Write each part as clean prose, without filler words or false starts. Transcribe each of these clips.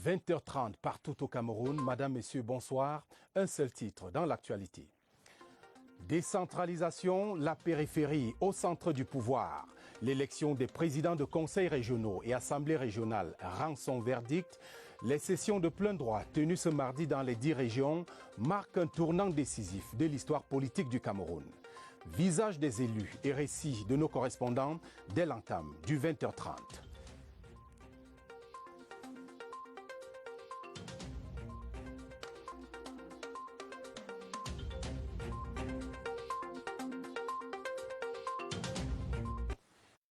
20h30 partout au Cameroun. Madame, Messieurs, bonsoir. Un seul titre dans l'actualité. Décentralisation, la périphérie au centre du pouvoir. L'élection des présidents de conseils régionaux et assemblées régionales rend son verdict. Les sessions de plein droit tenues ce mardi dans les 10 régions marquent un tournant décisif de l'histoire politique du Cameroun. Visage des élus et récits de nos correspondants dès l'entame du 20h30.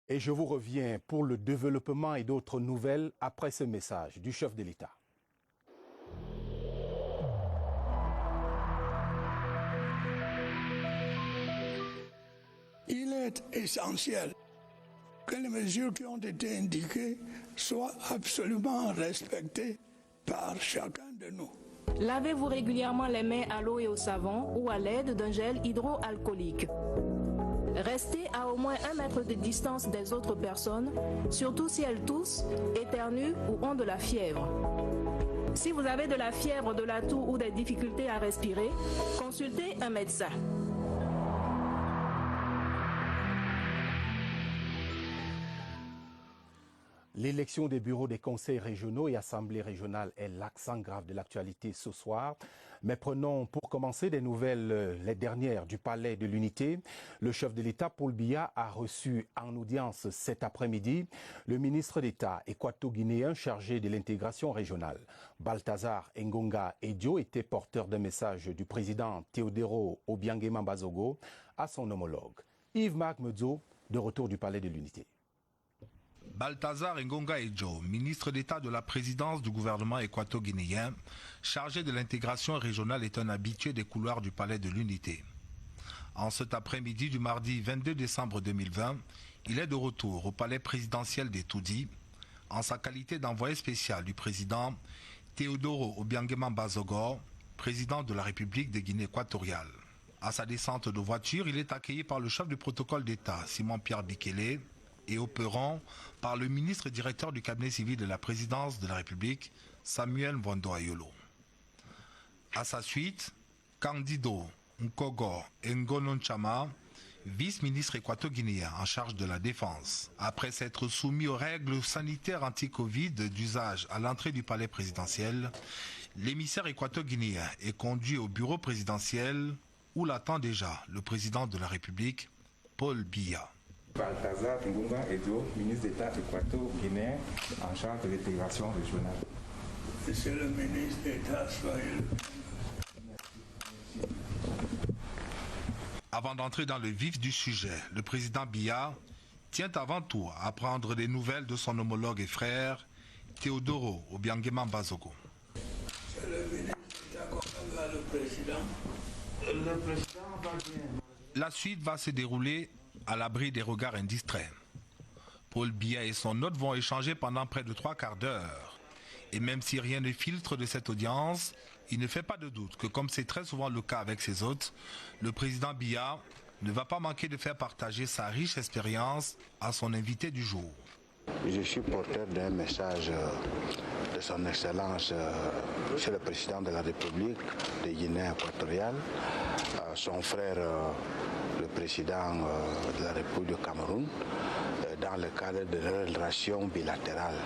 Et je vous reviens pour le développement et d'autres nouvelles après ce message du chef de l'État. Il est essentiel que les mesures qui ont été indiquées soient absolument respectées par chacun de nous. Lavez-vous régulièrement les mains à l'eau et au savon ou à l'aide d'un gel hydroalcoolique. Restez à au moins 1 mètre de distance des autres personnes, surtout si elles toussent, éternuent ou ont de la fièvre. Si vous avez de la fièvre, de la toux ou des difficultés à respirer, consultez un médecin. L'élection des bureaux des conseils régionaux et assemblées régionales est l'accent grave de l'actualité ce soir. Mais prenons pour commencer des nouvelles, les dernières du Palais de l'Unité. Le chef de l'État, Paul Biya, a reçu en audience cet après-midi le ministre d'État équato-guinéen chargé de l'intégration régionale. Balthazar Ngonga Edjo était porteur d'un message du président Teodoro Obiangema Bazogo à son homologue. Yves-Marc Medzo, de retour du Palais de l'Unité. Balthazar Ngonga Edjo, ministre d'État de la présidence du gouvernement équato-guinéen, chargé de l'intégration régionale, est un habitué des couloirs du Palais de l'Unité. En cet après-midi du mardi 22 décembre 2020, il est de retour au palais présidentiel des Toudi, en sa qualité d'envoyé spécial du président Teodoro Obiangema Bazogo, président de la République de Guinée équatoriale. À sa descente de voiture, il est accueilli par le chef du protocole d'État, Simon-Pierre Bikele, et au perron par le ministre directeur du cabinet civil de la présidence de la République, Samuel Mvondo Ayolo. À sa suite, Candido Nkogo Ngononchama, vice-ministre équato-guinéen en charge de la défense. Après s'être soumis aux règles sanitaires anti-Covid d'usage à l'entrée du palais présidentiel, l'émissaire équato-guinéen est conduit au bureau présidentiel où l'attend déjà le président de la République, Paul Biya. Balthazar Ngonga Edjo, ministre d'État équato-guinéen en charge de l'intégration régionale. Monsieur le ministre d'État, soyez le... Avant d'entrer dans le vif du sujet, le président Biya tient avant tout à prendre des nouvelles de son homologue et frère, Teodoro Obiangema Bazogo. Monsieur le ministre d'État, comment va le président? Le président va bien. La suite va se dérouler à l'abri des regards indistraits. Paul Biya et son hôte vont échanger pendant près de 3 quarts d'heure. Et même si rien ne filtre de cette audience, il ne fait pas de doute que, comme c'est très souvent le cas avec ses hôtes, le président Biya ne va pas manquer de faire partager sa riche expérience à son invité du jour. Je suis porteur d'un message de son Excellence, Monsieur le Président de la République de Guinée équatoriale, son frère, le Président de la République du Cameroun, dans le cadre de relations bilatérales.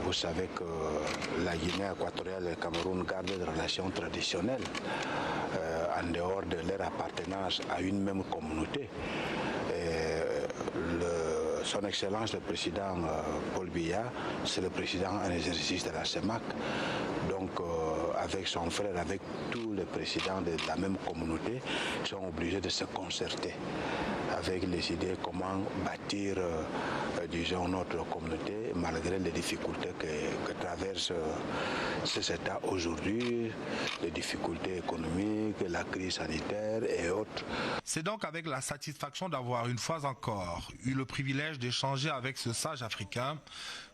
Vous savez que la Guinée équatoriale et le Cameroun gardent des relations traditionnelles en dehors de leur appartenance à une même communauté. Son Excellence le Président Paul Biya, c'est le président en exercice de la CEMAC. Donc avec son frère, avec tous les présidents de la même communauté, ils sont obligés de se concerter avec les idées comment bâtir, disons, notre communauté malgré les difficultés que traverse cet État aujourd'hui, les difficultés économiques, la crise sanitaire et autres. C'est donc avec la satisfaction d'avoir une fois encore eu le privilège d'échanger avec ce sage africain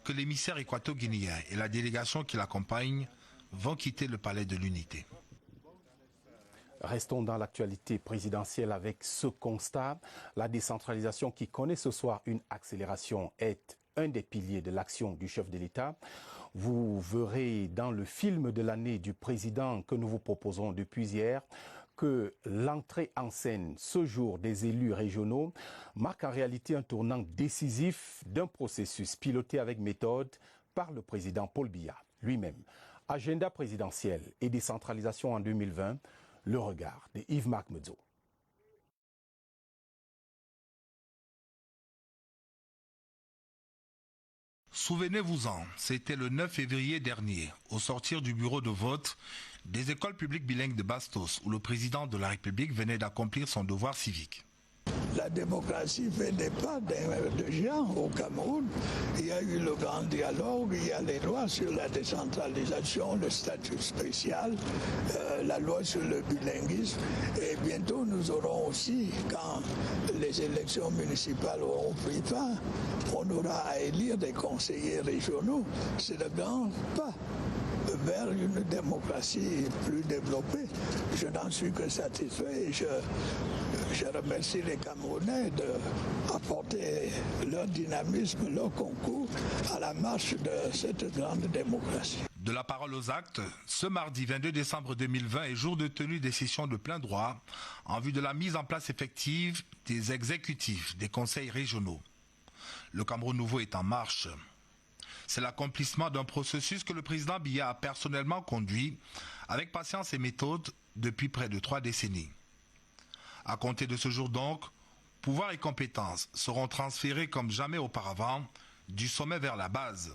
que l'émissaire équato-guinéen et la délégation qui l'accompagne vont quitter le palais de l'Unité. Restons dans l'actualité présidentielle avec ce constat. La décentralisation qui connaît ce soir une accélération est un des piliers de l'action du chef de l'État. Vous verrez dans le film de l'année du président que nous vous proposons depuis hier que l'entrée en scène ce jour des élus régionaux marque en réalité un tournant décisif d'un processus piloté avec méthode par le président Paul Biya lui-même. Agenda présidentiel et décentralisation en 2020, le regard de Yves-Marc Medzo. Souvenez-vous-en, c'était le 9 février dernier, au sortir du bureau de vote des écoles publiques bilingues de Bastos, où le président de la République venait d'accomplir son devoir civique. La démocratie fait des pas de géant au Cameroun. Il y a eu le grand dialogue, il y a les lois sur la décentralisation, le statut spécial, la loi sur le bilinguisme. Et bientôt nous aurons aussi, quand les élections municipales auront pris fin, on aura à élire des conseillers régionaux. C'est le grand pas vers une démocratie plus développée. Je n'en suis que satisfait. Je remercie les Camerounais d'apporter leur dynamisme, leur concours à la marche de cette grande démocratie. De la parole aux actes, ce mardi 22 décembre 2020 est jour de tenue des sessions de plein droit en vue de la mise en place effective des exécutifs des conseils régionaux. Le Cameroun nouveau est en marche. C'est l'accomplissement d'un processus que le président Biya a personnellement conduit avec patience et méthode depuis près de 3 décennies. À compter de ce jour donc, pouvoir et compétences seront transférés comme jamais auparavant du sommet vers la base.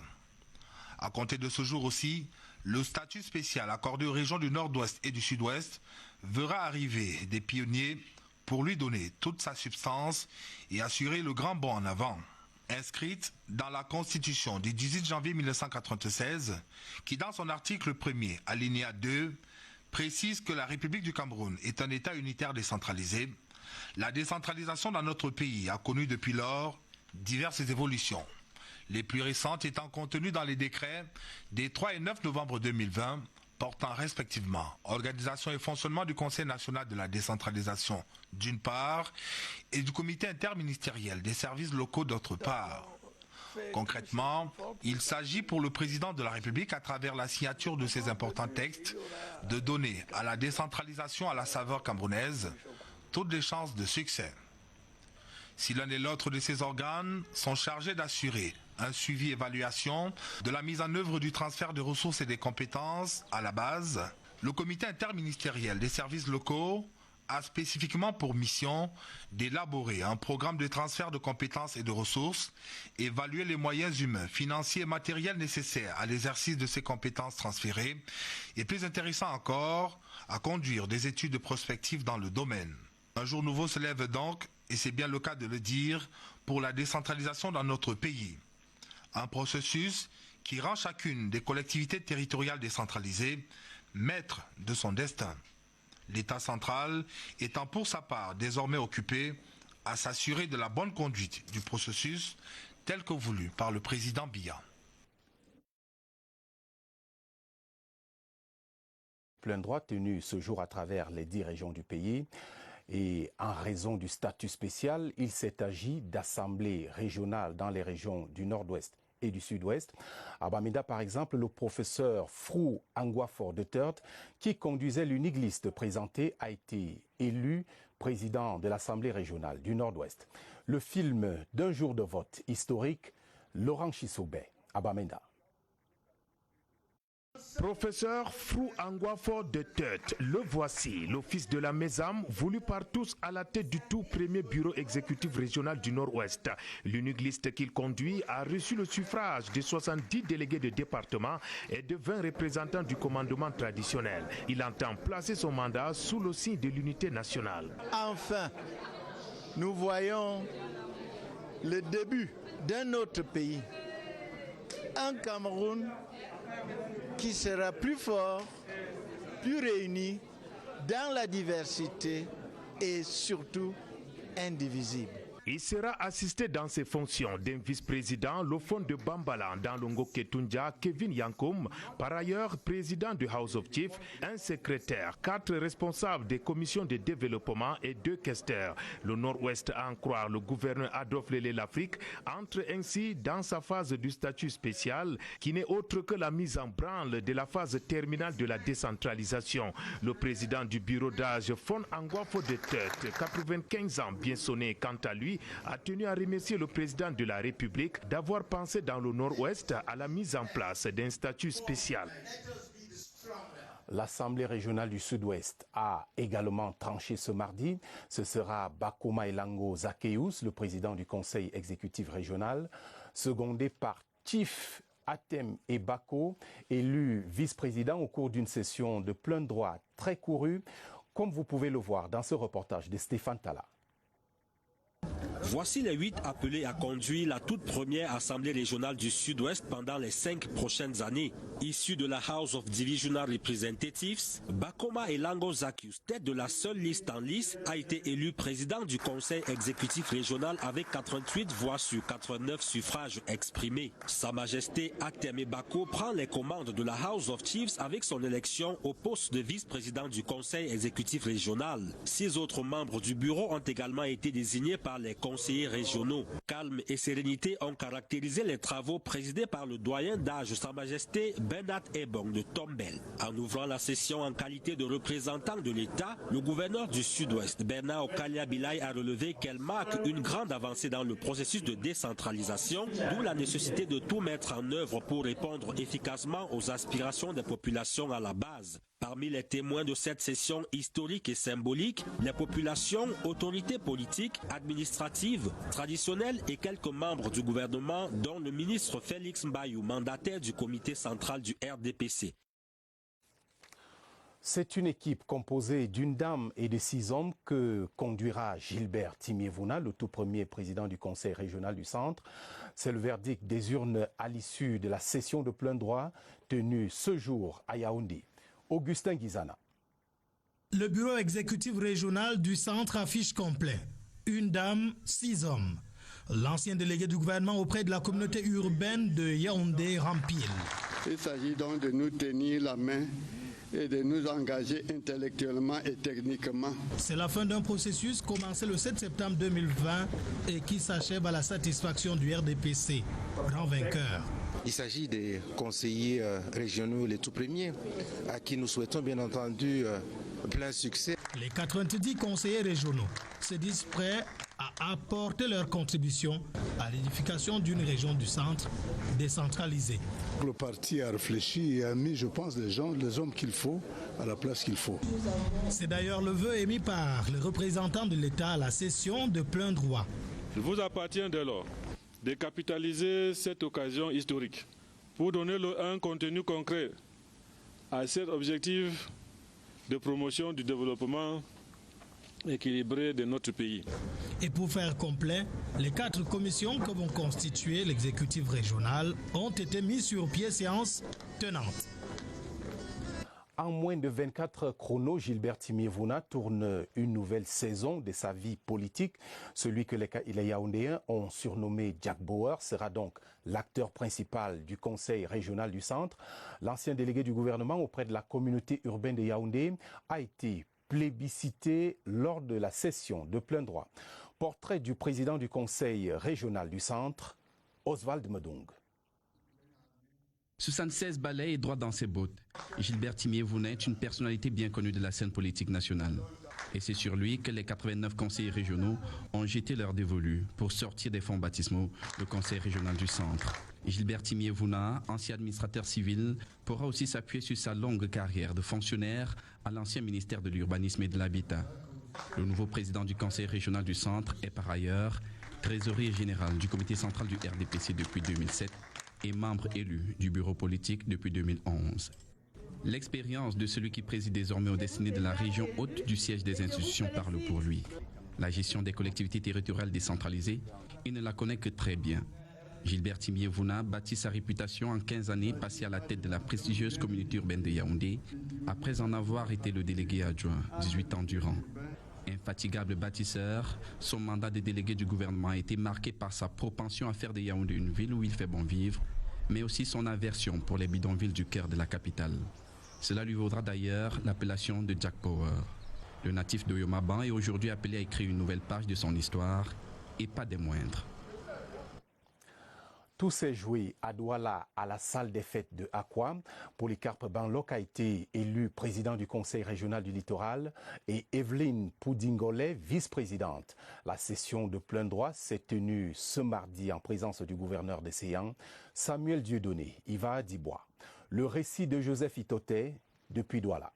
À compter de ce jour aussi, le statut spécial accordé aux régions du Nord-Ouest et du Sud-Ouest verra arriver des pionniers pour lui donner toute sa substance et assurer le grand bond en avant. Inscrite dans la Constitution du 18 janvier 1996, qui dans son article 1er, alinéa 2, précise que la République du Cameroun est un État unitaire décentralisé, la décentralisation dans notre pays a connu depuis lors diverses évolutions, les plus récentes étant contenues dans les décrets des 3 et 9 novembre 2020, portant respectivement organisation et fonctionnement du Conseil national de la décentralisation d'une part et du comité interministériel des services locaux d'autre part. Concrètement, il s'agit pour le président de la République, à travers la signature de ces importants textes, de donner à la décentralisation à la saveur camerounaise toutes les chances de succès. Si l'un et l'autre de ces organes sont chargés d'assurer un suivi et évaluation de la mise en œuvre du transfert de ressources et des compétences à la base, le comité interministériel des services locaux a spécifiquement pour mission d'élaborer un programme de transfert de compétences et de ressources, évaluer les moyens humains, financiers et matériels nécessaires à l'exercice de ces compétences transférées et plus intéressant encore, à conduire des études prospectives dans le domaine. Un jour nouveau se lève donc, et c'est bien le cas de le dire, pour la décentralisation dans notre pays. Un processus qui rend chacune des collectivités territoriales décentralisées maître de son destin. L'État central étant pour sa part désormais occupé à s'assurer de la bonne conduite du processus tel que voulu par le président Biya. Plein droit tenu ce jour à travers les 10 régions du pays. Et en raison du statut spécial, il s'est agi d'assemblées régionales dans les régions du Nord-Ouest et du Sud-Ouest. À Bamenda, par exemple, le professeur Frou Angwafor III, qui conduisait l'unique liste présentée, a été élu président de l'Assemblée régionale du Nord-Ouest. Le film d'un jour de vote historique, Laurent Chisobé, à Bamenda. Professeur Frou Angwafor III, le voici, l'office de la MESAM, voulu par tous à la tête du tout premier bureau exécutif régional du Nord-Ouest. L'unique liste qu'il conduit a reçu le suffrage de 70 délégués de département et de 20 représentants du commandement traditionnel. Il entend placer son mandat sous le signe de l'unité nationale. Enfin, nous voyons le début d'un autre pays, un Cameroun qui sera plus fort, plus réuni dans la diversité et surtout indivisible. Il sera assisté dans ses fonctions d'un vice-président, Lofon de Bambala, dans Longo Ketunja, Kevin Yankoum, par ailleurs président du House of Chiefs, un secrétaire, 4 responsables des commissions de développement et 2 questeurs. Le Nord-Ouest, à en croire le gouverneur Adolphe Lélé Lafrique, entre ainsi dans sa phase du statut spécial, qui n'est autre que la mise en branle de la phase terminale de la décentralisation. Le président du bureau d'âge, Fon Anguafo de Tête, 95 ans, bien sonné quant à lui, a tenu à remercier le président de la République d'avoir pensé dans le Nord-Ouest à la mise en place d'un statut spécial. L'Assemblée régionale du Sud-Ouest a également tranché ce mardi. Ce sera Bakoma Elango Zaccheus, le président du Conseil exécutif régional, secondé par Chief Atem Ebako, élu vice-président au cours d'une session de plein droit très courue, comme vous pouvez le voir dans ce reportage de Stéphane Tala. Voici les 8 appelés à conduire la toute première Assemblée régionale du Sud-Ouest pendant les 5 prochaines années. Issu de la House of Divisional Representatives, Bakoma Elango Zaccheus, tête de la seule liste en lice, a été élu président du Conseil exécutif régional avec 88 voix sur 89 suffrages exprimés. Sa Majesté Atem Ebako prend les commandes de la House of Chiefs avec son élection au poste de vice-président du Conseil exécutif régional. 6 autres membres du bureau ont également été désignés par les conseillers régionaux. Calme et sérénité ont caractérisé les travaux présidés par le doyen d'âge Sa Majesté Bernard Ebong de Tombel. En ouvrant la session en qualité de représentant de l'État, le gouverneur du Sud-Ouest, Bernard Okalia Bilay, a relevé qu'elle marque une grande avancée dans le processus de décentralisation, d'où la nécessité de tout mettre en œuvre pour répondre efficacement aux aspirations des populations à la base. Parmi les témoins de cette session historique et symbolique, les populations, autorités politiques, administratives, traditionnelles et quelques membres du gouvernement, dont le ministre Félix Mbayou, mandataire du comité central du RDPC. C'est une équipe composée d'une dame et de 6 hommes que conduira Gilbert Timiévouna, le tout premier président du Conseil régional du Centre. C'est le verdict des urnes à l'issue de la session de plein droit tenue ce jour à Yaoundé. Augustin Guizana. Le bureau exécutif régional du Centre affiche complet. Une dame, 6 hommes. L'ancien délégué du gouvernement auprès de la communauté urbaine de Yaoundé rempile. Il s'agit donc de nous tenir la main et de nous engager intellectuellement et techniquement. C'est la fin d'un processus commencé le 7 septembre 2020 et qui s'achève à la satisfaction du RDPC, grand vainqueur. Il s'agit des conseillers régionaux les tout premiers, à qui nous souhaitons bien entendu plein succès. Les 90 conseillers régionaux se disent prêts à apporter leur contribution à l'édification d'une région du centre décentralisée. Le parti a réfléchi et a mis, je pense, les hommes qu'il faut à la place qu'il faut. C'est d'ailleurs le vœu émis par les représentants de l'État à la session de plein droit. Il vous appartient dès lors de capitaliser cette occasion historique pour donner un contenu concret à cet objectif de promotion du développement équilibré de notre pays. Et pour faire complet, les 4 commissions que vont constituer l'exécutif régional ont été mises sur pied, séance tenante. En moins de 24 chronos, Gilbert Timiévouna tourne une nouvelle saison de sa vie politique. Celui que les Yaoundéens ont surnommé Jack Bauer sera donc l'acteur principal du Conseil régional du Centre. L'ancien délégué du gouvernement auprès de la communauté urbaine de Yaoundé a été plébiscité lors de la session de plein droit. Portrait du président du Conseil régional du Centre, Oswald Medong. 76 balais et droit dans ses bottes. Gilbert Timiévouna est une personnalité bien connue de la scène politique nationale. Et c'est sur lui que les 89 conseillers régionaux ont jeté leur dévolu pour sortir des fonds baptismaux le Conseil régional du Centre. Gilbert Timiévouna, ancien administrateur civil, pourra aussi s'appuyer sur sa longue carrière de fonctionnaire à l'ancien ministère de l'Urbanisme et de l'Habitat. Le nouveau président du Conseil régional du Centre est par ailleurs trésorier général du comité central du RDPC depuis 2007 et membre élu du bureau politique depuis 2011. L'expérience de celui qui préside désormais aux destinées de la région haute du siège des institutions parle pour lui. La gestion des collectivités territoriales décentralisées, il ne la connaît que très bien. Gilbert Timiévouna bâtit sa réputation en 15 années passées à la tête de la prestigieuse communauté urbaine de Yaoundé, après en avoir été le délégué adjoint 18 ans durant. Infatigable bâtisseur, son mandat de délégué du gouvernement a été marqué par sa propension à faire de Yaoundé une ville où il fait bon vivre, mais aussi son aversion pour les bidonvilles du cœur de la capitale. Cela lui vaudra d'ailleurs l'appellation de Jack Power. Le natif de Yomaban est aujourd'hui appelé à écrire une nouvelle page de son histoire, et pas des moindres. Tout s'est joué à Douala, à la salle des fêtes de Akwa. Polycarpe Banlok a été élu président du Conseil régional du littoral et Evelyne Poudingolé, vice-présidente. La session de plein droit s'est tenue ce mardi en présence du gouverneur de Séyan, Samuel Dieudonné, Iva Dibois. Le récit de Joseph Itoté depuis Douala.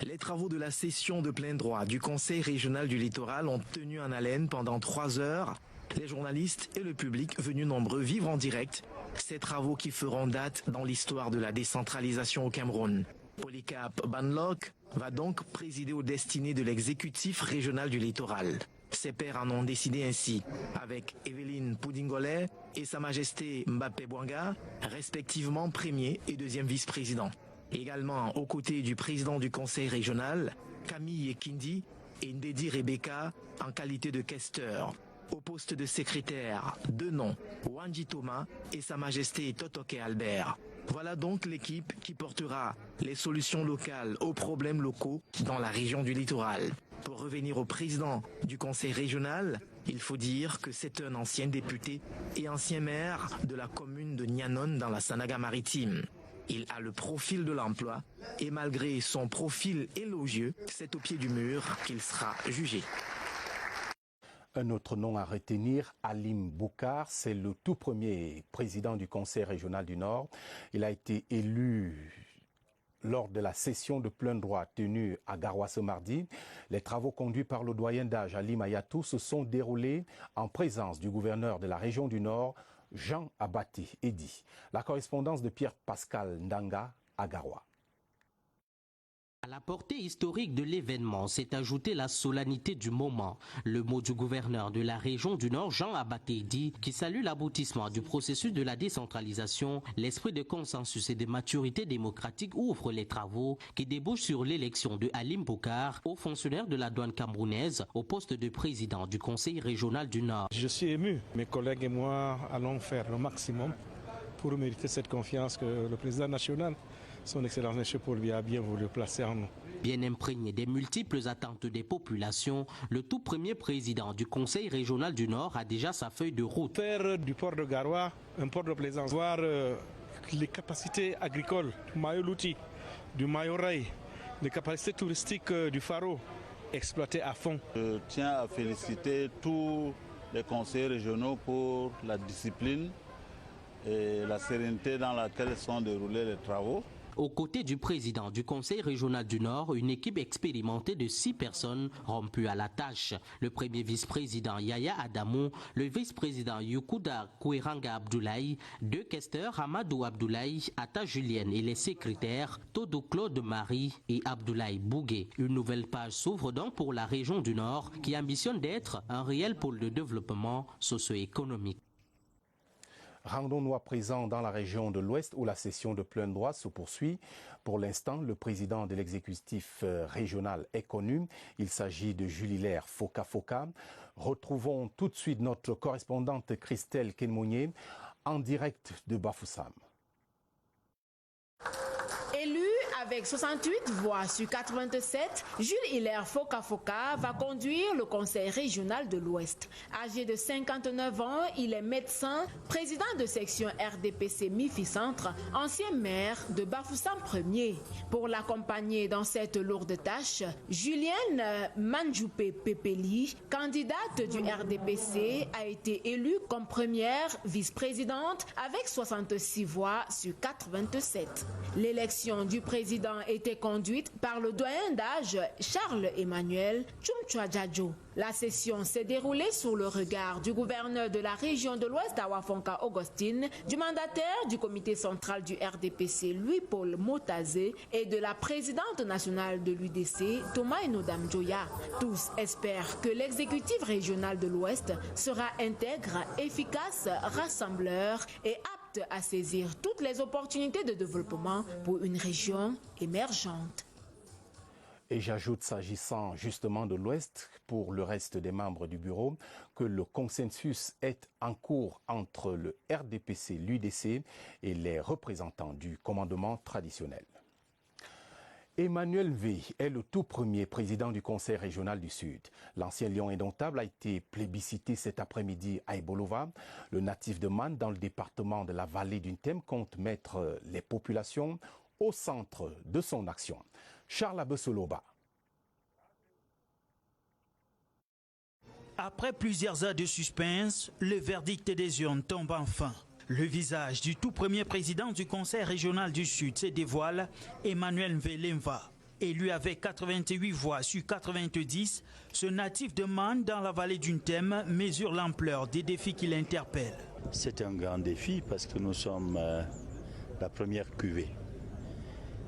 Les travaux de la session de plein droit du Conseil régional du littoral ont tenu en haleine pendant 3 heures. Les journalistes et le public venus nombreux vivre en direct ces travaux qui feront date dans l'histoire de la décentralisation au Cameroun. Polycarpe Banlok va donc présider aux destinées de l'exécutif régional du littoral. Ses pairs en ont décidé ainsi, avec Evelyne Poudingolé et Sa Majesté Mbappé Bouanga, respectivement premier et deuxième vice-président. Également aux côtés du président du conseil régional, Camille Ekindi et Ndedi Rebecca en qualité de questeur. Au poste de secrétaire, 2 noms, Wanji Thomas et Sa Majesté Totoke Albert. Voilà donc l'équipe qui portera les solutions locales aux problèmes locaux dans la région du littoral. Pour revenir au président du conseil régional, il faut dire que c'est un ancien député et ancien maire de la commune de Nyanon dans la Sanaga-Maritime. Il a le profil de l'emploi et malgré son profil élogieux, c'est au pied du mur qu'il sera jugé. Un autre nom à retenir, Halim Boukar, c'est le tout premier président du Conseil régional du Nord. Il a été élu lors de la session de plein droit tenue à Garoua ce mardi. Les travaux conduits par le doyen d'âge Halim Ayatou se sont déroulés en présence du gouverneur de la région du Nord, Jean Abaté Edi. La correspondance de Pierre-Pascal Ndanga à Garoua. À la portée historique de l'événement s'est ajoutée la solennité du moment. Le mot du gouverneur de la région du Nord, Jean Abaté Edi, qui salue l'aboutissement du processus de la décentralisation, l'esprit de consensus et de maturité démocratique ouvre les travaux qui débouchent sur l'élection de Halim Boukar, haut fonctionnaire de la douane camerounaise, au poste de président du Conseil régional du Nord. Je suis ému. Mes collègues et moi allons faire le maximum pour mériter cette confiance que le président national, son Excellence M. Paul Biya, a bien voulu placer en nous. Bien imprégné des multiples attentes des populations, le tout premier président du Conseil régional du Nord a déjà sa feuille de route. Faire du port de Garoua un port de plaisance, voir les capacités agricoles du Mayo-Louti, du Mayo-Ray, les capacités touristiques du Faro, exploitées à fond. Je tiens à féliciter tous les conseils régionaux pour la discipline et la sérénité dans laquelle sont déroulés les travaux. Aux côtés du président du Conseil régional du Nord, une équipe expérimentée de 6 personnes rompues à la tâche. Le premier vice-président Yaya Adamou, le vice-président Yukuda Koueranga Abdoulaye, 2 questeurs Amadou Abdoulaye, Ata Julienne et les secrétaires Todou Claude Marie et Abdoulaye Bougué. Une nouvelle page s'ouvre donc pour la région du Nord qui ambitionne d'être un réel pôle de développement socio-économique. Rendons-nous à présent dans la région de l'Ouest où la session de plein droit se poursuit. Pour l'instant, le président de l'exécutif régional est connu. Il s'agit de Julilaire Foka. Retrouvons tout de suite notre correspondante Christelle Kenmounier en direct de Bafoussam. Élu avec 68 voix sur 87, Jules-Hilaire Foka va conduire le conseil régional de l'Ouest. Âgé de 59 ans, il est médecin, président de section RDPC Mifi-Centre, ancien maire de Bafoussam 1er. Pour l'accompagner dans cette lourde tâche, Julienne Manjoupé Pepeli, candidate du RDPC, a été élue comme première vice-présidente avec 66 voix sur 87. L'élection du président était conduite par le doyen d'âge Charles-Emmanuel Tchoumchouadjadjo. La session s'est déroulée sous le regard du gouverneur de la région de l'Ouest, Awafonka Augustine, du mandataire du comité central du RDPC, Louis-Paul Motazé, et de la présidente nationale de l'UDC, Thomas Enodam Joya. Tous espèrent que l'exécutif régional de l'Ouest sera intègre, efficace, rassembleur et apte à saisir toutes les opportunités de développement pour une région émergente. Et j'ajoute, s'agissant justement de l'Ouest, pour le reste des membres du bureau, que le consensus est en cours entre le RDPC, l'UDC et les représentants du commandement traditionnel. Emmanuel V est le tout premier président du Conseil régional du Sud. L'ancien lion indomptable a été plébiscité cet après-midi à Ibolova. Le natif de Man, dans le département de la vallée du Ntem, compte mettre les populations au centre de son action. Charles Abesoloba. Après plusieurs heures de suspense, le verdict des urnes tombe enfin. Le visage du tout premier président du Conseil régional du Sud se dévoile, Emmanuel Mvelemva. Élu avec 88 voix sur 90, ce natif de Man dans la vallée du Ntem mesure l'ampleur des défis qui l'interpellent. C'est un grand défi parce que nous sommes la première cuvée.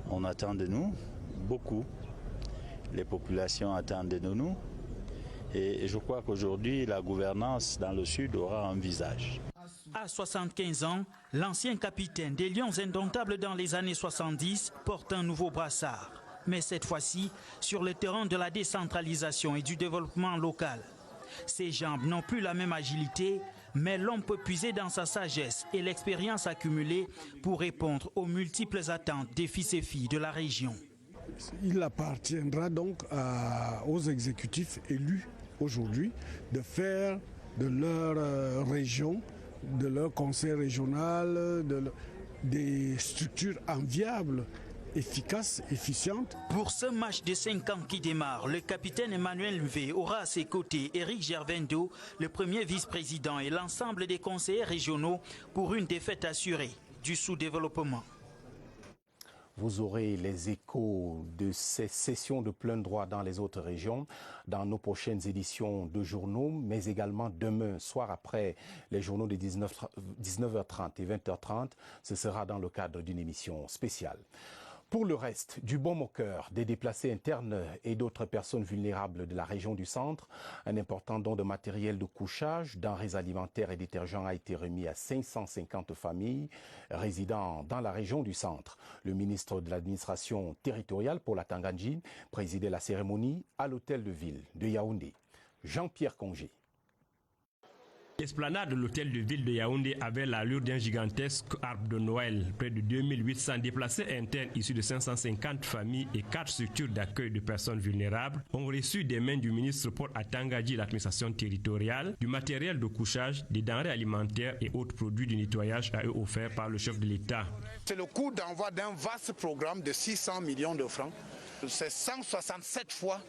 On attend de nous beaucoup. Les populations attendent de nous. Et je crois qu'aujourd'hui, la gouvernance dans le Sud aura un visage. À 75 ans, l'ancien capitaine des Lions indomptables dans les années 70 porte un nouveau brassard. Mais cette fois-ci, sur le terrain de la décentralisation et du développement local. Ses jambes n'ont plus la même agilité, mais l'homme peut puiser dans sa sagesse et l'expérience accumulée pour répondre aux multiples attentes des fils et filles de la région. Il appartiendra donc aux exécutifs élus aujourd'hui de faire de leur région, de leur conseil régional, des structures enviables, efficaces, efficientes. Pour ce match de 5 ans qui démarre, le capitaine Emmanuel V aura à ses côtés Éric Gervendo, le premier vice-président et l'ensemble des conseillers régionaux pour une défaite assurée du sous-développement. Vous aurez les échos de ces sessions de plein droit dans les autres régions, dans nos prochaines éditions de journaux, mais également demain soir après les journaux de 19h30 et 20h30. Ce sera dans le cadre d'une émission spéciale. Pour le reste, du baume au cœur des déplacés internes et d'autres personnes vulnérables de la région du centre, un important don de matériel de couchage, denrées alimentaires et détergents a été remis à 550 familles résidant dans la région du centre. Le ministre de l'administration territoriale pour la Tanganyika présidait la cérémonie à l'hôtel de ville de Yaoundé. Jean-Pierre Congé. L'esplanade de l'hôtel de ville de Yaoundé avait l'allure d'un gigantesque arbre de Noël. Près de 2800 déplacés internes issus de 550 familles et 4 structures d'accueil de personnes vulnérables ont reçu des mains du ministre Paul Atangadi, l'administration territoriale, du matériel de couchage, des denrées alimentaires et autres produits de nettoyage à eux offerts par le chef de l'État. C'est le coût d'envoi d'un vaste programme de 600 millions de francs. C'est 167 fois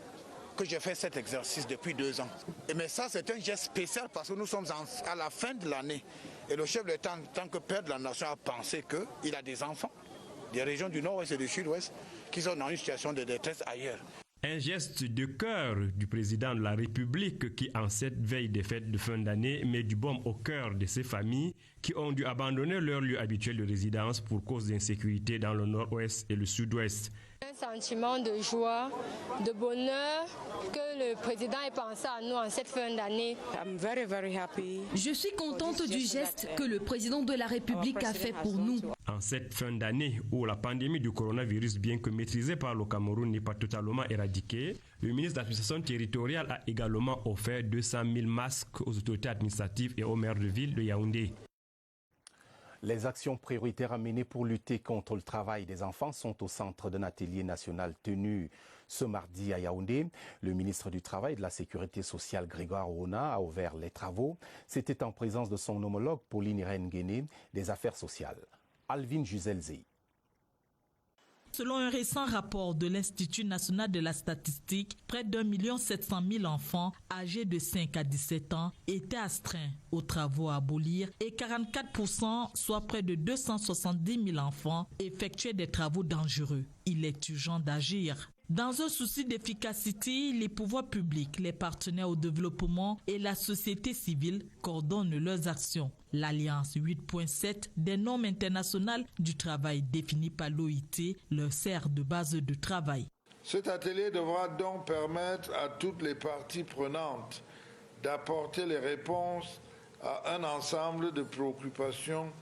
que j'ai fait cet exercice depuis 2 ans. Mais ça, c'est un geste spécial parce que nous sommes à la fin de l'année. Et le chef de l'État, en tant que père de la nation, a pensé qu'il a des enfants des régions du nord-ouest et du sud-ouest qui sont dans une situation de détresse ailleurs. Un geste de cœur du président de la République qui, en cette veille des fêtes de fin d'année, met du baume au cœur de ces familles qui ont dû abandonner leur lieu habituel de résidence pour cause d'insécurité dans le nord-ouest et le sud-ouest. Un sentiment de joie, de bonheur que le président ait pensé à nous en cette fin d'année. Je suis contente du geste que le président de la République a fait pour nous. En cette fin d'année où la pandémie du coronavirus, bien que maîtrisée par le Cameroun, n'est pas totalement éradiquée, le ministre de l'administration territoriale a également offert 200 000 masques aux autorités administratives et aux maires de ville de Yaoundé. Les actions prioritaires à mener pour lutter contre le travail des enfants sont au centre d'un atelier national tenu ce mardi à Yaoundé. Le ministre du Travail et de la Sécurité sociale, Grégoire Ouna, a ouvert les travaux. C'était en présence de son homologue, Pauline Irène Guéné, des Affaires sociales. Alvin Juzelzi. Selon un récent rapport de l'Institut national de la statistique, près d'1 700 000 enfants âgés de 5 à 17 ans étaient astreints aux travaux à abolir et 44%, soit près de 270 000 enfants, effectuaient des travaux dangereux. Il est urgent d'agir. Dans un souci d'efficacité, les pouvoirs publics, les partenaires au développement et la société civile coordonnent leurs actions. L'Alliance 8.7 des normes internationales du travail définies par l'OIT leur sert de base de travail. Cet atelier devra donc permettre à toutes les parties prenantes d'apporter les réponses à un ensemble de préoccupations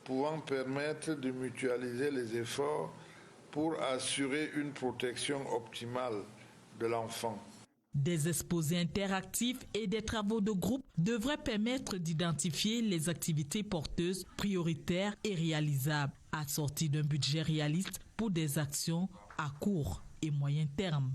pouvant permettre de mutualiser les efforts pour assurer une protection optimale de l'enfant. Des exposés interactifs et des travaux de groupe devraient permettre d'identifier les activités porteuses, prioritaires et réalisables, assorties d'un budget réaliste pour des actions à court et moyen terme.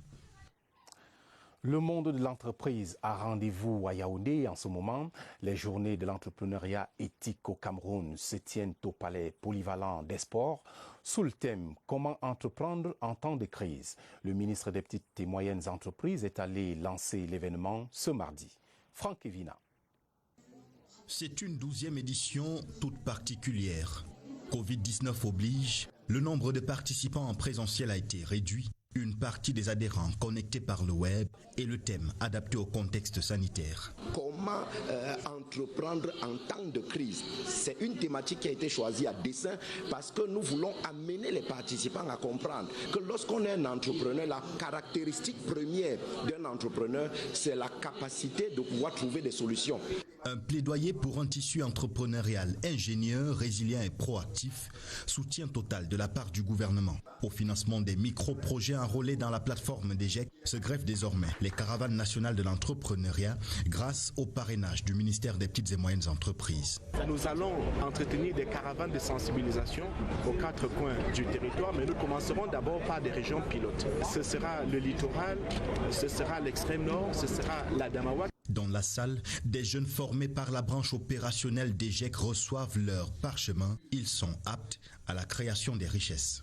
Le monde de l'entreprise a rendez-vous à Yaoundé en ce moment. Les journées de l'entrepreneuriat éthique au Cameroun se tiennent au palais polyvalent des sports sous le thème « Comment entreprendre en temps de crise ». Le ministre des Petites et Moyennes Entreprises est allé lancer l'événement ce mardi. Franck Evina. C'est une 12e édition toute particulière. Covid-19 oblige, le nombre de participants en présentiel a été réduit. Une partie des adhérents connectés par le web et le thème adapté au contexte sanitaire. Comment entreprendre en temps de crise? C'est une thématique qui a été choisie à dessein parce que nous voulons amener les participants à comprendre que lorsqu'on est un entrepreneur, la caractéristique première d'un entrepreneur, c'est la capacité de pouvoir trouver des solutions. Un plaidoyer pour un tissu entrepreneurial ingénieux, résilient et proactif, soutien total de la part du gouvernement. Au financement des micro-projets enrôlés dans la plateforme des GIEC se greffent désormais les caravanes nationales de l'entrepreneuriat grâce au parrainage du ministère des Petites et Moyennes Entreprises. Nous allons entretenir des caravanes de sensibilisation aux 4 coins du territoire, mais nous commencerons d'abord par des régions pilotes. Ce sera le littoral, ce sera l'extrême nord, ce sera la Damawa. Dans la salle, des jeunes formés par la branche opérationnelle des GIEC reçoivent leur parchemin. Ils sont aptes à la création des richesses.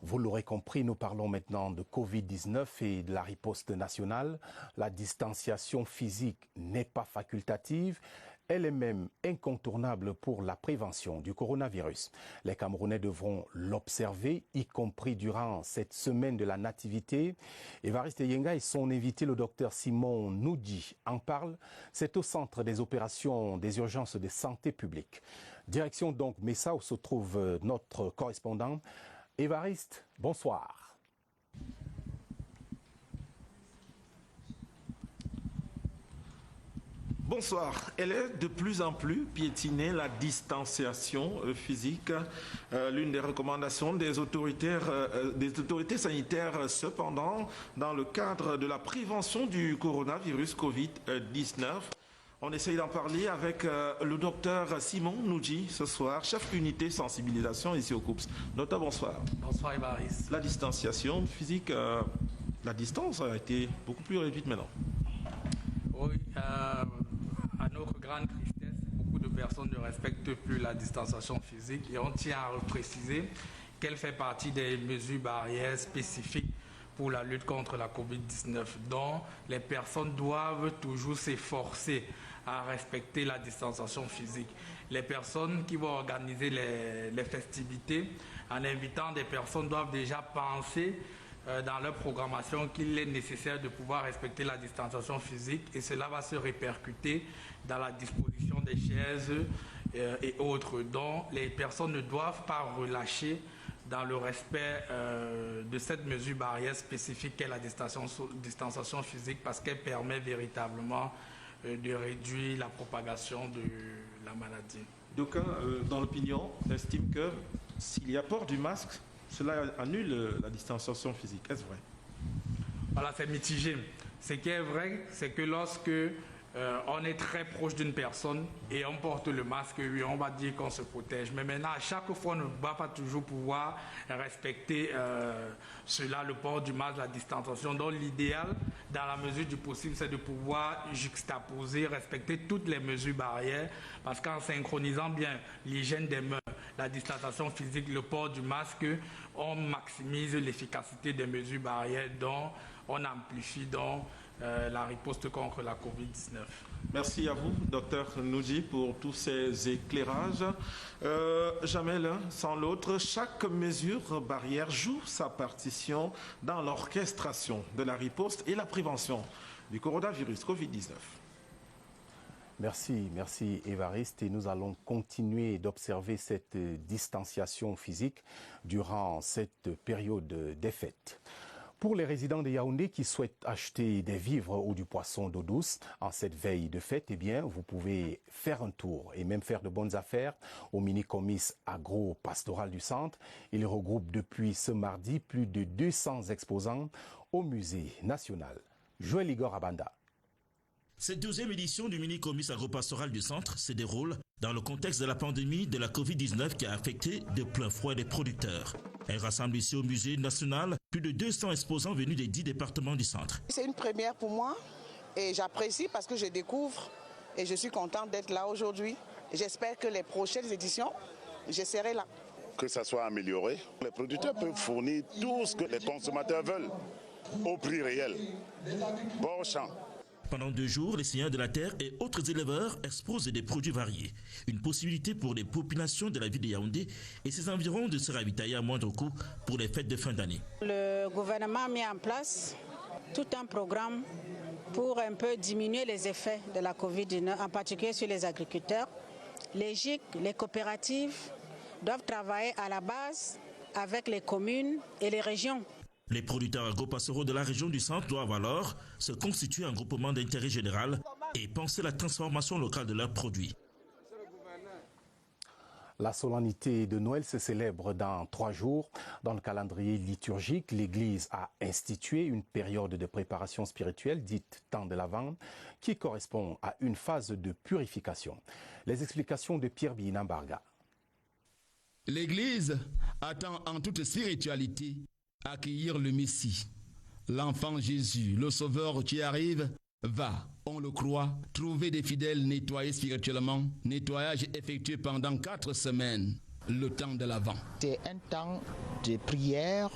Vous l'aurez compris, nous parlons maintenant de Covid-19 et de la riposte nationale. La distanciation physique n'est pas facultative. Elle est même incontournable pour la prévention du coronavirus. Les Camerounais devront l'observer, y compris durant cette semaine de la nativité. Évariste Yenga et son invité, le docteur Simon Noudji, en parlent. C'est au centre des opérations des urgences de santé publique. Direction donc Messa, où se trouve notre correspondant. Évariste, bonsoir. Bonsoir. Elle est de plus en plus piétinée, la distanciation physique, l'une des recommandations des autorités sanitaires. Cependant, dans le cadre de la prévention du coronavirus Covid-19, on essaye d'en parler avec le docteur Simon Noudji ce soir, chef unité sensibilisation ici au COUPS. Docteur, bonsoir. Bonsoir Évariste. La distanciation physique, la distance a été beaucoup plus réduite maintenant. Oui, à notre grande tristesse, beaucoup de personnes ne respectent plus la distanciation physique et on tient à préciser qu'elle fait partie des mesures barrières spécifiques pour la lutte contre la Covid-19, dont les personnes doivent toujours s'efforcer à respecter la distanciation physique. Les personnes qui vont organiser les festivités, en invitant des personnes, doivent déjà penser dans leur programmation qu'il est nécessaire de pouvoir respecter la distanciation physique et cela va se répercuter dans la disposition des chaises et autres, dont les personnes ne doivent pas relâcher dans le respect de cette mesure barrière spécifique qu'est la distanciation physique parce qu'elle permet véritablement de réduire la propagation de la maladie. D'aucuns, dans l'opinion, estiment que s'il y a port du masque, cela annule la distanciation physique. Est-ce vrai? Voilà, c'est mitigé. Ce qui est vrai, c'est que lorsque on est très proche d'une personne et on porte le masque, oui, on va dire qu'on se protège. Mais maintenant, à chaque fois, on ne va pas toujours pouvoir respecter cela, le port du masque, la distanciation. Donc l'idéal, dans la mesure du possible, c'est de pouvoir juxtaposer, respecter toutes les mesures barrières, parce qu'en synchronisant bien l'hygiène des mains, la distanciation physique, le port du masque, on maximise l'efficacité des mesures barrières, dont on amplifie donc la riposte contre la Covid-19. Merci à vous, docteur Noudji, pour tous ces éclairages. Jamais l'un sans l'autre, chaque mesure barrière joue sa partition dans l'orchestration de la riposte et la prévention du coronavirus Covid-19. Merci Évariste. Et nous allons continuer d'observer cette distanciation physique durant cette période des fêtes. Pour les résidents de Yaoundé qui souhaitent acheter des vivres ou du poisson d'eau douce en cette veille de fête, eh bien, vous pouvez faire un tour et même faire de bonnes affaires au mini-comice agro-pastoral du centre. Il regroupe depuis ce mardi plus de 200 exposants au musée national. Joël Igor Abanda. Cette 12e édition du mini-comice agro-pastoral du centre se déroule dans le contexte de la pandémie de la Covid-19 qui a affecté de plein fouet les producteurs. Elle rassemble ici au musée national plus de 200 exposants venus des 10 départements du centre. C'est une première pour moi et j'apprécie parce que je découvre et je suis contente d'être là aujourd'hui. J'espère que les prochaines éditions, je serai là. Que ça soit amélioré, les producteurs peuvent fournir tout ce que les consommateurs veulent au prix réel. Bon champ. Pendant 2 jours, les seigneurs de la terre et autres éleveurs exposent des produits variés. Une possibilité pour les populations de la ville de Yaoundé et ses environs de se ravitailler à moindre coût pour les fêtes de fin d'année. Le gouvernement a mis en place tout un programme pour un peu diminuer les effets de la Covid-19, en particulier sur les agriculteurs. Les GIC, les coopératives doivent travailler à la base avec les communes et les régions. Les producteurs agro-pastoraux de la région du centre doivent alors se constituer en groupement d'intérêt général et penser la transformation locale de leurs produits. La solennité de Noël se célèbre dans 3 jours. Dans le calendrier liturgique, l'Église a institué une période de préparation spirituelle dite temps de l'Avent qui correspond à une phase de purification. Les explications de Pierre Binambarga. L'Église attend en toute spiritualité accueillir le Messie, l'enfant Jésus, le Sauveur qui arrive, va, on le croit, trouver des fidèles nettoyés spirituellement, nettoyage effectué pendant 4 semaines, le temps de l'Avent. C'est un temps de prière,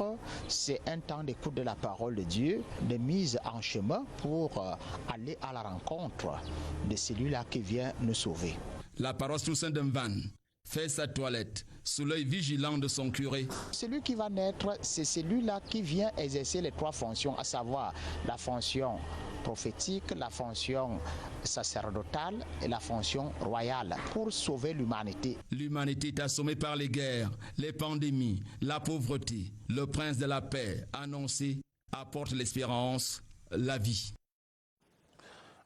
c'est un temps d'écoute de la parole de Dieu, de mise en chemin pour aller à la rencontre de celui-là qui vient nous sauver. La paroisse Toussaint d'Mvan fait sa toilette sous l'œil vigilant de son curé. Celui qui va naître, c'est celui-là qui vient exercer les 3 fonctions, à savoir la fonction prophétique, la fonction sacerdotale et la fonction royale pour sauver l'humanité. L'humanité est assommée par les guerres, les pandémies, la pauvreté. Le prince de la paix, annoncé, apporte l'espérance, la vie.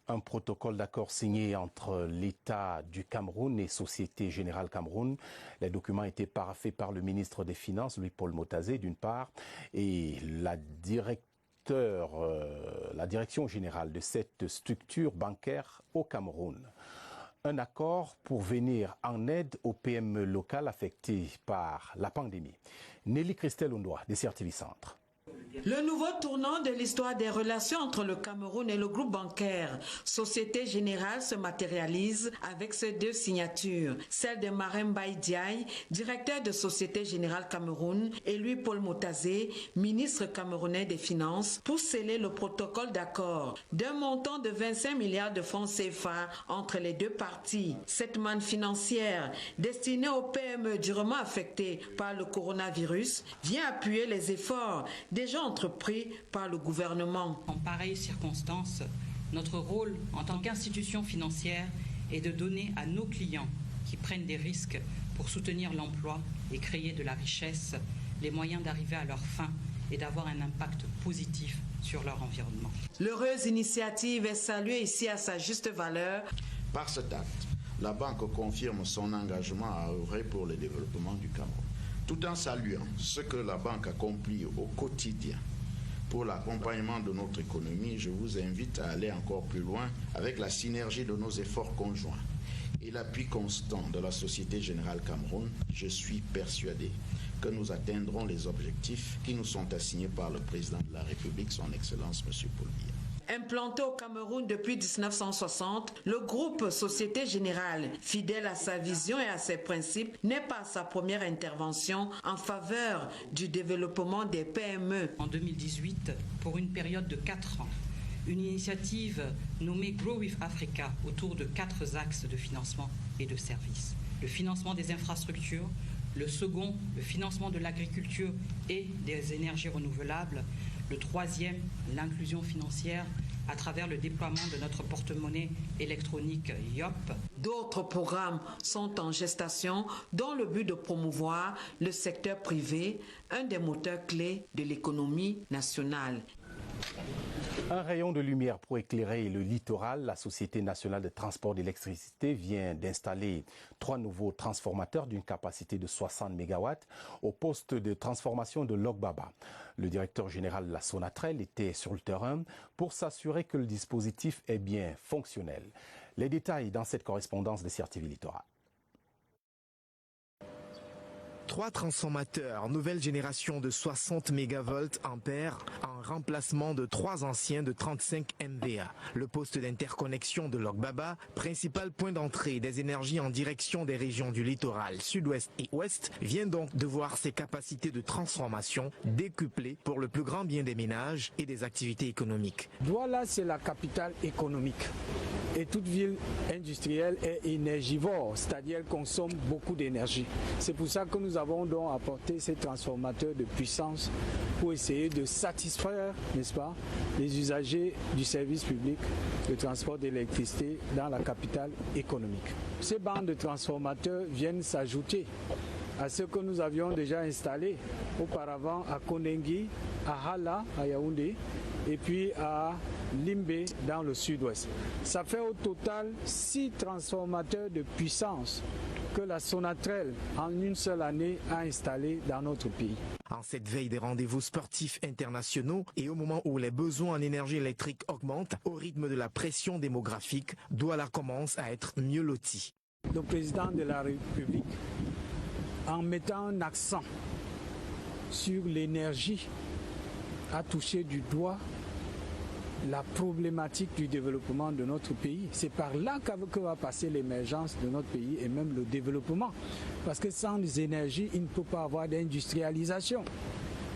Un protocole d'accord signé entre l'État du Cameroun et Société Générale Cameroun. Les documents étaient paraphés par le ministre des Finances, Louis-Paul Motazé, d'une part, et la direction générale de cette structure bancaire au Cameroun. Un accord pour venir en aide aux PME locales affectées par la pandémie. Nelly Christelle Ondoa, des CRTV Centre. Le nouveau tournant de l'histoire des relations entre le Cameroun et le groupe bancaire Société Générale se matérialise avec ces 2 signatures, celle de Marem Baïdiaï, directeur de Société Générale Cameroun, et Louis-Paul Motazé, ministre camerounais des Finances, pour sceller le protocole d'accord d'un montant de 25 milliards de francs CFA entre les 2 parties. Cette manne financière destinée aux PME durement affectées par le coronavirus vient appuyer les efforts déjà entrepris par le gouvernement. En pareilles circonstances, notre rôle en tant qu'institution financière est de donner à nos clients qui prennent des risques pour soutenir l'emploi et créer de la richesse les moyens d'arriver à leur fin et d'avoir un impact positif sur leur environnement. L'heureuse initiative est saluée ici à sa juste valeur. Par cet acte, la banque confirme son engagement à œuvrer pour le développement du Cameroun, tout en saluant ce que la banque accomplit au quotidien pour l'accompagnement de notre économie. Je vous invite à aller encore plus loin avec la synergie de nos efforts conjoints et l'appui constant de la Société Générale Cameroun. Je suis persuadé que nous atteindrons les objectifs qui nous sont assignés par le président de la République, son Excellence M. Paul Biya. Implanté au Cameroun depuis 1960, le groupe Société Générale, fidèle à sa vision et à ses principes, n'est pas sa première intervention en faveur du développement des PME. En 2018, pour une période de 4 ans, une initiative nommée Grow with Africa autour de 4 axes de financement et de services. Le financement des infrastructures, le second, le financement de l'agriculture et des énergies renouvelables, le troisième, l'inclusion financière, à travers le déploiement de notre porte-monnaie électronique YOP. D'autres programmes sont en gestation dans le but de promouvoir le secteur privé, un des moteurs clés de l'économie nationale. Un rayon de lumière pour éclairer le littoral. La Société nationale de transport d'électricité vient d'installer 3 nouveaux transformateurs d'une capacité de 60 MW au poste de transformation de Logbaba. Le directeur général de la Sonatrel était sur le terrain pour s'assurer que le dispositif est bien fonctionnel. Les détails dans cette correspondance de CRTV Littoral. 3 transformateurs nouvelle génération de 60 MV ampères en remplacement de 3 anciens de 35 MVA. Le poste d'interconnexion de Logbaba, principal point d'entrée des énergies en direction des régions du littoral sud-ouest et ouest, vient donc de voir ses capacités de transformation décuplées pour le plus grand bien des ménages et des activités économiques. Douala, c'est la capitale économique. Et toute ville industrielle est énergivore, c'est-à-dire qu'elle consomme beaucoup d'énergie. C'est pour ça que nous avons donc apporté ces transformateurs de puissance pour essayer de satisfaire, n'est-ce pas, les usagers du service public de transport d'électricité dans la capitale économique. Ces bandes de transformateurs viennent s'ajouter à ce que nous avions déjà installé auparavant à Konengi, à Hala, à Yaoundé, et puis à Limbe dans le sud-ouest. Ça fait au total 6 transformateurs de puissance que la Sonatrel, en une seule année, a installé dans notre pays. En cette veille des rendez-vous sportifs internationaux et au moment où les besoins en énergie électrique augmentent, au rythme de la pression démographique, Douala commence à être mieux loti. Le président de la République, en mettant un accent sur l'énergie, a touché du doigt la problématique du développement de notre pays. C'est par là que va passer l'émergence de notre pays et même le développement. Parce que sans énergie, il ne peut pas avoir d'industrialisation.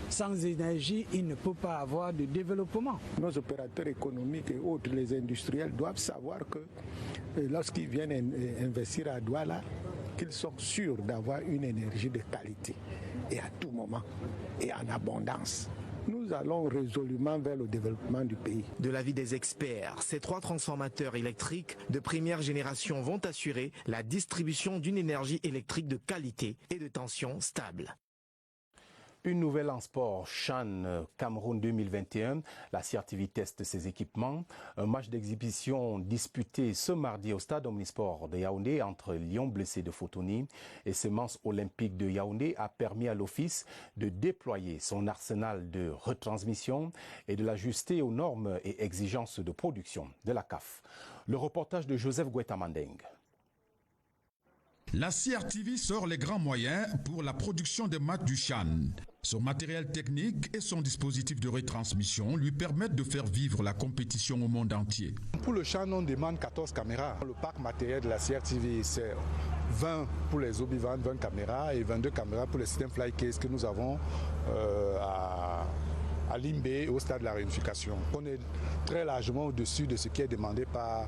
Sans énergie, il ne peut pas avoir de développement. Nos opérateurs économiques et autres, les industriels, doivent savoir que lorsqu'ils viennent investir à Douala, qu'ils sont sûrs d'avoir une énergie de qualité et à tout moment et en abondance. Nous allons résolument vers le développement du pays. De l'avis des experts, ces 3 transformateurs électriques de première génération vont assurer la distribution d'une énergie électrique de qualité et de tension stable. Une nouvelle en sport, CHAN Cameroun 2021. La CRTV teste ses équipements. Un match d'exhibition disputé ce mardi au stade Omnisport de Yaoundé entre Lion blessé de Fotoni et Semences Olympique de Yaoundé a permis à l'Office de déployer son arsenal de retransmission et de l'ajuster aux normes et exigences de production de la CAF. Le reportage de Joseph Guetta-Mandeng. La CRTV sort les grands moyens pour la production des matchs du CHAN. Son matériel technique et son dispositif de retransmission lui permettent de faire vivre la compétition au monde entier. Pour le CHAN, on demande 14 caméras. Le parc matériel de la CRTV, c'est 20 pour les Obi-Wan, 20 caméras et 22 caméras pour les systèmes Flycase que nous avons à Limbe et au stade de la réunification. On est très largement au-dessus de ce qui est demandé par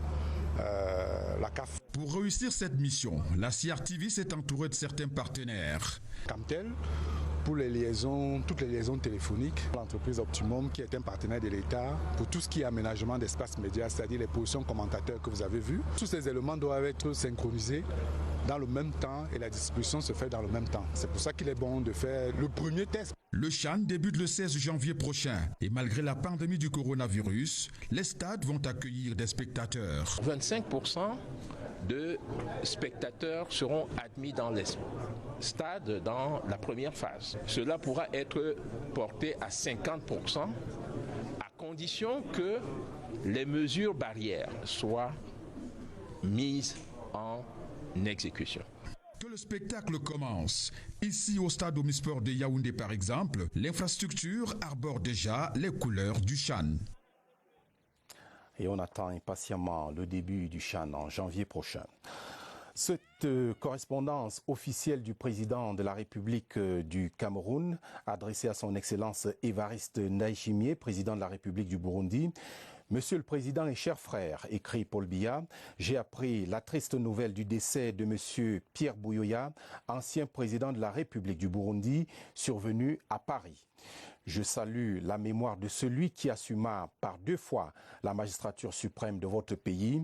la CAF. Pour réussir cette mission, la CRTV s'est entourée de certains partenaires. Camtel, pour les liaisons, toutes les liaisons téléphoniques, l'entreprise Optimum qui est un partenaire de l'État pour tout ce qui est aménagement d'espace média, c'est-à-dire les positions commentateurs que vous avez vues. Tous ces éléments doivent être synchronisés dans le même temps et la distribution se fait dans le même temps. C'est pour ça qu'il est bon de faire le premier test. Le CHAN débute le 16 janvier prochain et malgré la pandémie du coronavirus, les stades vont accueillir des spectateurs. 25% de spectateurs seront admis dans les stades dans la première phase. Cela pourra être porté à 50% à condition que les mesures barrières soient mises en exécution. Que le spectacle commence. Ici au stade Omnisport de Yaoundé par exemple, l'infrastructure arbore déjà les couleurs du CHAN. Et on attend impatiemment le début du CHAN en janvier prochain. Cette correspondance officielle du président de la République du Cameroun, adressée à son Excellence Évariste Ndayishimiye, président de la République du Burundi. Monsieur le Président et chers frères, écrit Paul Biya, j'ai appris la triste nouvelle du décès de Monsieur Pierre Buyoya, ancien président de la République du Burundi, survenu à Paris. Je salue la mémoire de celui qui assuma par 2 fois la magistrature suprême de votre pays.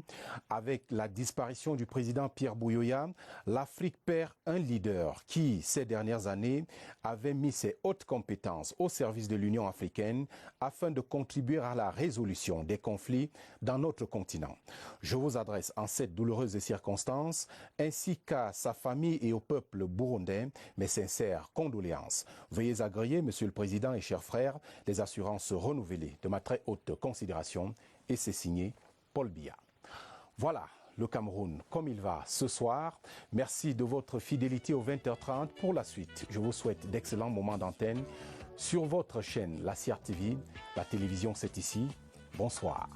Avec la disparition du président Pierre Buyoya, l'Afrique perd un leader qui, ces dernières années, avait mis ses hautes compétences au service de l'Union africaine afin de contribuer à la résolution des conflits dans notre continent. Je vous adresse en cette douloureuse circonstance, ainsi qu'à sa famille et au peuple burundais, mes sincères condoléances. Veuillez agréer, Monsieur le Président et chers frères, les assurances renouvelées de ma très haute considération, et c'est signé Paul Biya. Voilà le Cameroun comme il va ce soir. Merci de votre fidélité aux 20h30. Pour la suite, je vous souhaite d'excellents moments d'antenne sur votre chaîne, la CRTV. La télévision, c'est ici. Bonsoir.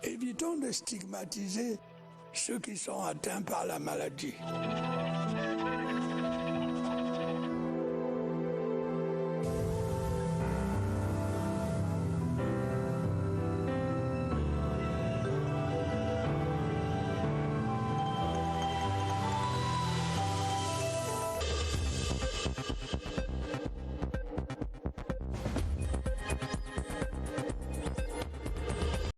Évitons de stigmatiser ceux qui sont atteints par la maladie.